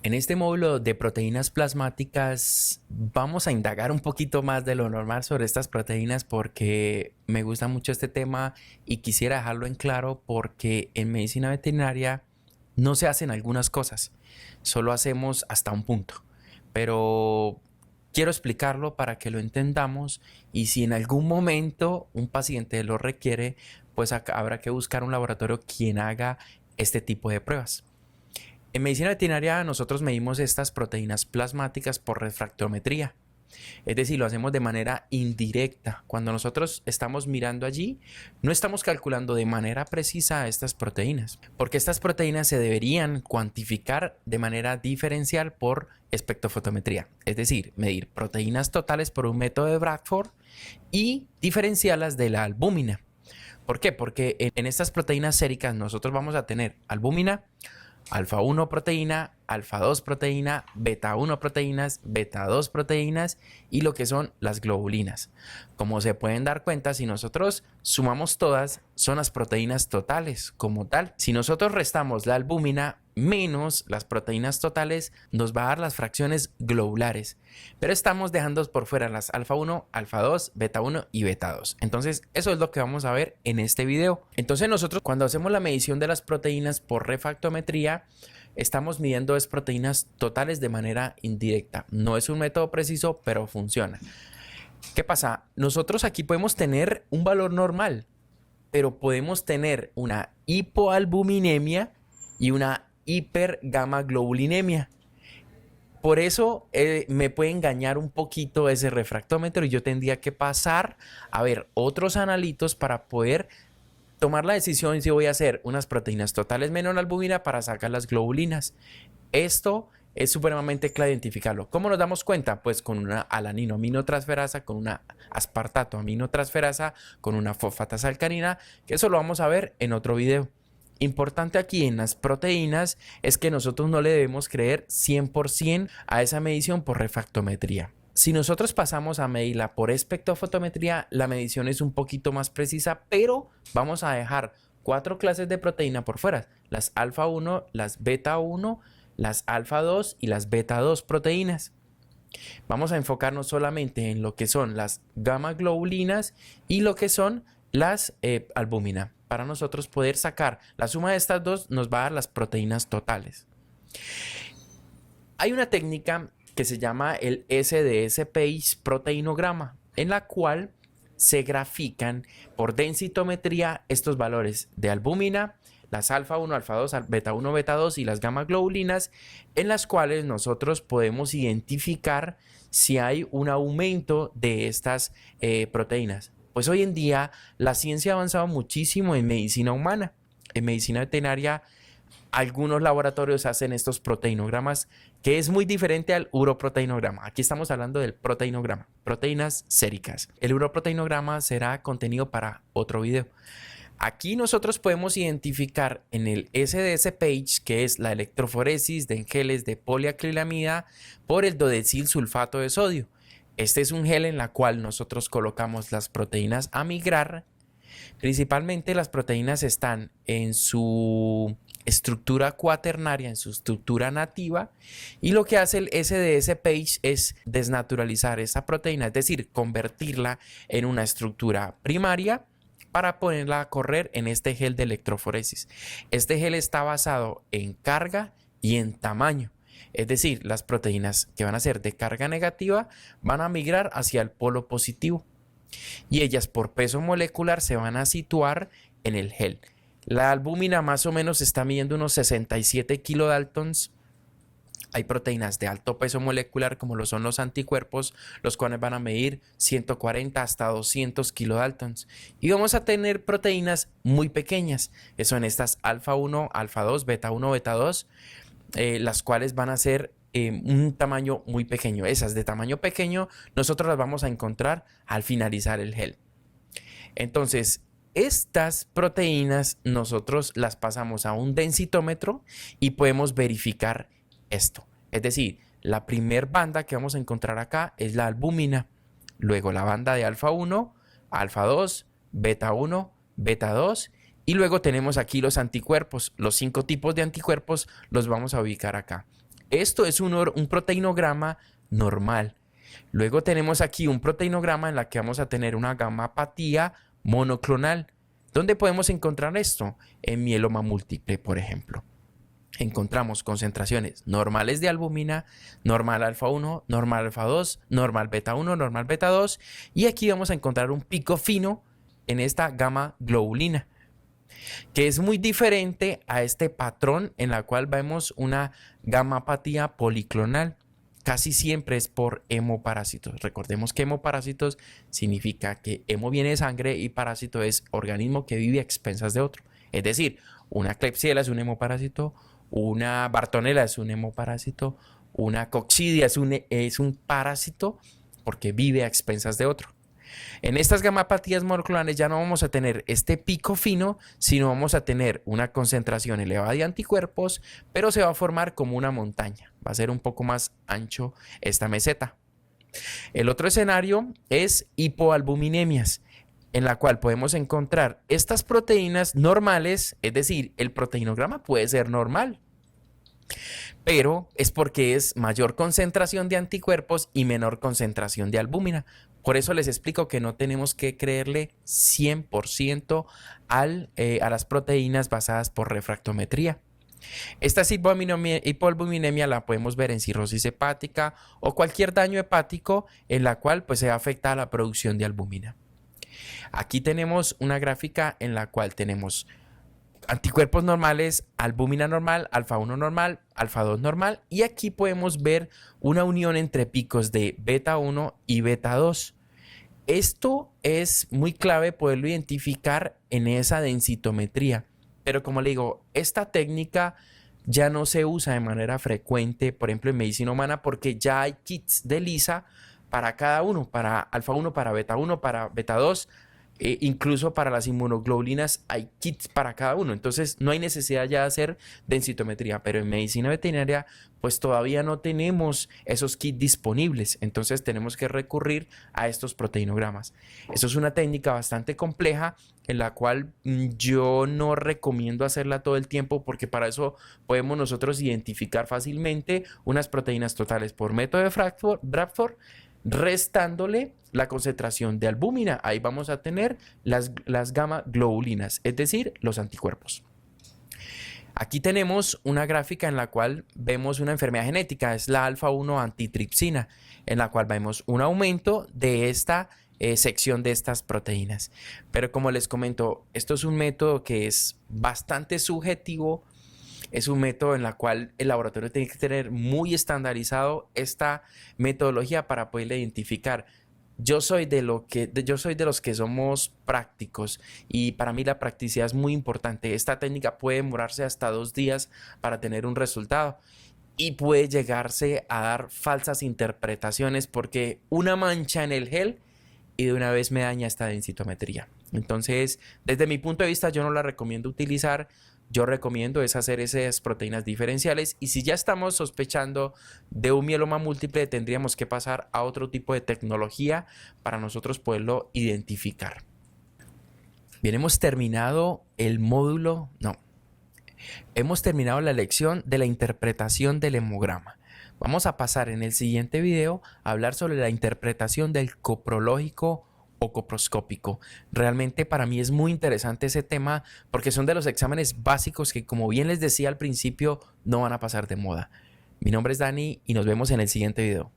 En este módulo de proteínas plasmáticas vamos a indagar un poquito más de lo normal sobre estas proteínas porque me gusta mucho este tema y quisiera dejarlo en claro porque en medicina veterinaria no se hacen algunas cosas, solo hacemos hasta un punto. Pero quiero explicarlo para que lo entendamos y si en algún momento un paciente lo requiere, pues habrá que buscar un laboratorio quien haga este tipo de pruebas. En medicina veterinaria nosotros medimos estas proteínas plasmáticas por refractometría, es decir, lo hacemos de manera indirecta. Cuando nosotros estamos mirando allí, no estamos calculando de manera precisa estas proteínas, porque estas proteínas se deberían cuantificar de manera diferencial por espectrofotometría, es decir, medir proteínas totales por un método de Bradford y diferenciarlas de la albúmina. ¿Por qué? Porque en estas proteínas séricas nosotros vamos a tener albúmina, alfa 1 proteína, alfa 2 proteína, beta 1 proteínas, beta 2 proteínas y lo que son las globulinas. Como se pueden dar cuenta, si nosotros sumamos todas, son las proteínas totales como tal. Si nosotros restamos la albúmina menos las proteínas totales, nos va a dar las fracciones globulares. Pero estamos dejando por fuera las alfa 1, alfa 2, beta 1 y beta 2. Entonces, eso es lo que vamos a ver en este video. Entonces, nosotros cuando hacemos la medición de las proteínas por refractometría, estamos midiendo proteínas totales de manera indirecta. No es un método preciso, pero funciona. ¿Qué pasa? Nosotros aquí podemos tener un valor normal, pero podemos tener una hipoalbuminemia y una hipergamaglobulinemia. Por eso me puede engañar un poquito ese refractómetro y yo tendría que pasar a ver otros analitos para poder tomar la decisión si voy a hacer unas proteínas totales menos la albúmina para sacar las globulinas. Esto es supremamente clave identificarlo. ¿Cómo nos damos cuenta? Pues con una alaninoaminotransferasa, con una aspartato aminotransferasa, con una fosfatasa alcalina, que eso lo vamos a ver en otro video. Importante aquí en las proteínas es que nosotros no le debemos creer 100% a esa medición por refractometría. Si nosotros pasamos a medirla por espectrofotometría, la medición es un poquito más precisa, pero vamos a dejar 4 clases de proteína por fuera: las alfa 1, las beta 1, las alfa 2 y las beta 2 proteínas. Vamos a enfocarnos solamente en lo que son las gamma globulinas y lo que son las albúmina. Para nosotros poder sacar la suma de estas dos nos va a dar las proteínas totales. Hay una técnica que se llama el SDS-PACE proteinograma, en la cual se grafican por densitometría estos valores de albúmina, las alfa 1, alfa 2, beta 1, beta 2 y las gamma globulinas, en las cuales nosotros podemos identificar si hay un aumento de estas proteínas. Pues hoy en día la ciencia ha avanzado muchísimo en medicina humana. En medicina veterinaria algunos laboratorios hacen estos proteinogramas, que es muy diferente al uroproteinograma. Aquí estamos hablando del proteinograma, proteínas séricas. El uroproteinograma será contenido para otro video. Aquí nosotros podemos identificar en el SDS-PACE, que es la electroforesis de geles de poliacrilamida por el dodecil sulfato de sodio. Este es un gel en la cual nosotros colocamos las proteínas a migrar. Principalmente las proteínas están en su estructura cuaternaria, en su estructura nativa, y lo que hace el SDS-PACE es desnaturalizar esa proteína, es decir, convertirla en una estructura primaria para ponerla a correr en este gel de electroforesis. Este gel está basado en carga y en tamaño. Es decir, las proteínas que van a ser de carga negativa van a migrar hacia el polo positivo y ellas por peso molecular se van a situar en el gel. La albúmina más o menos está midiendo unos 67 kilodaltons. Hay proteínas de alto peso molecular como lo son los anticuerpos, los cuales van a medir 140 hasta 200 kilodaltons. Y vamos a tener proteínas muy pequeñas, que son estas alfa 1, alfa 2, beta 1, beta 2, las cuales van a ser un tamaño muy pequeño. Esas de tamaño pequeño nosotros las vamos a encontrar al finalizar el gel. Entonces, estas proteínas nosotros las pasamos a un densitómetro y podemos verificar esto. Es decir, la primer banda que vamos a encontrar acá es la albúmina, luego la banda de alfa 1, alfa 2, beta 1, beta 2 y luego tenemos aquí los anticuerpos. Los 5 tipos de anticuerpos los vamos a ubicar acá. Esto es un proteinograma normal. Luego tenemos aquí un proteinograma en la que vamos a tener una gamapatía monoclonal. ¿Dónde podemos encontrar esto? En mieloma múltiple, por ejemplo. Encontramos concentraciones normales de albúmina, normal alfa 1, normal alfa 2, normal beta 1, normal beta 2, y aquí vamos a encontrar un pico fino en esta gamma globulina, que es muy diferente a este patrón en la cual vemos una gamapatía policlonal. Casi siempre es por hemoparásitos. Recordemos que hemoparásitos significa que hemo viene de sangre y parásito es organismo que vive a expensas de otro. Es decir, una Klebsiella es un hemoparásito, una Bartonella es un hemoparásito, una Coccidia es un parásito porque vive a expensas de otro. En estas gamapatías monoclonales ya no vamos a tener este pico fino, sino vamos a tener una concentración elevada de anticuerpos, pero se va a formar como una montaña. Va a ser un poco más ancho esta meseta. El otro escenario es hipoalbuminemias, en la cual podemos encontrar estas proteínas normales, es decir, el proteinograma puede ser normal, pero es porque es mayor concentración de anticuerpos y menor concentración de albúmina. Por eso les explico que no tenemos que creerle 100% a las proteínas basadas por refractometría. Esta hipoalbuminemia la podemos ver en cirrosis hepática o cualquier daño hepático en la cual pues, se afecta a la producción de albúmina. Aquí tenemos una gráfica en la cual tenemos anticuerpos normales, albúmina normal, alfa 1 normal, alfa 2 normal, y aquí podemos ver una unión entre picos de beta 1 y beta 2. Esto es muy clave poderlo identificar en esa densitometría, pero como le digo, esta técnica ya no se usa de manera frecuente, por ejemplo en medicina humana, porque ya hay kits de ELISA para cada uno, para alfa 1, para beta 1, para beta 2, incluso para las inmunoglobulinas hay kits para cada uno, entonces no hay necesidad ya de hacer densitometría, pero en medicina veterinaria pues todavía no tenemos esos kits disponibles, entonces tenemos que recurrir a estos proteinogramas. Eso es una técnica bastante compleja en la cual yo no recomiendo hacerla todo el tiempo porque para eso podemos nosotros identificar fácilmente unas proteínas totales por método de Bradford, restándole la concentración de albúmina. Ahí vamos a tener las gamma globulinas, es decir, los anticuerpos. Aquí tenemos una gráfica en la cual vemos una enfermedad genética, es la alfa 1 antitripsina, en la cual vemos un aumento de esta sección de estas proteínas. Pero como les comento, esto es un método que es bastante subjetivo. Es un método en el cual el laboratorio tiene que tener muy estandarizado esta metodología para poderla identificar. Yo soy de los que somos prácticos y para mí la practicidad es muy importante. Esta técnica puede demorarse hasta 2 días para tener un resultado y puede llegarse a dar falsas interpretaciones porque una mancha en el gel y de una vez me daña esta densitometría. Entonces, desde mi punto de vista, yo no la recomiendo utilizar. Yo recomiendo es hacer esas proteínas diferenciales y si ya estamos sospechando de un mieloma múltiple tendríamos que pasar a otro tipo de tecnología para nosotros poderlo identificar. Bien, hemos terminado la lección de la interpretación del hemograma. Vamos a pasar en el siguiente video a hablar sobre la interpretación del coprológico o coproscópico. Realmente para mí es muy interesante ese tema porque son de los exámenes básicos que, como bien les decía al principio, no van a pasar de moda. Mi nombre es Dani y nos vemos en el siguiente video.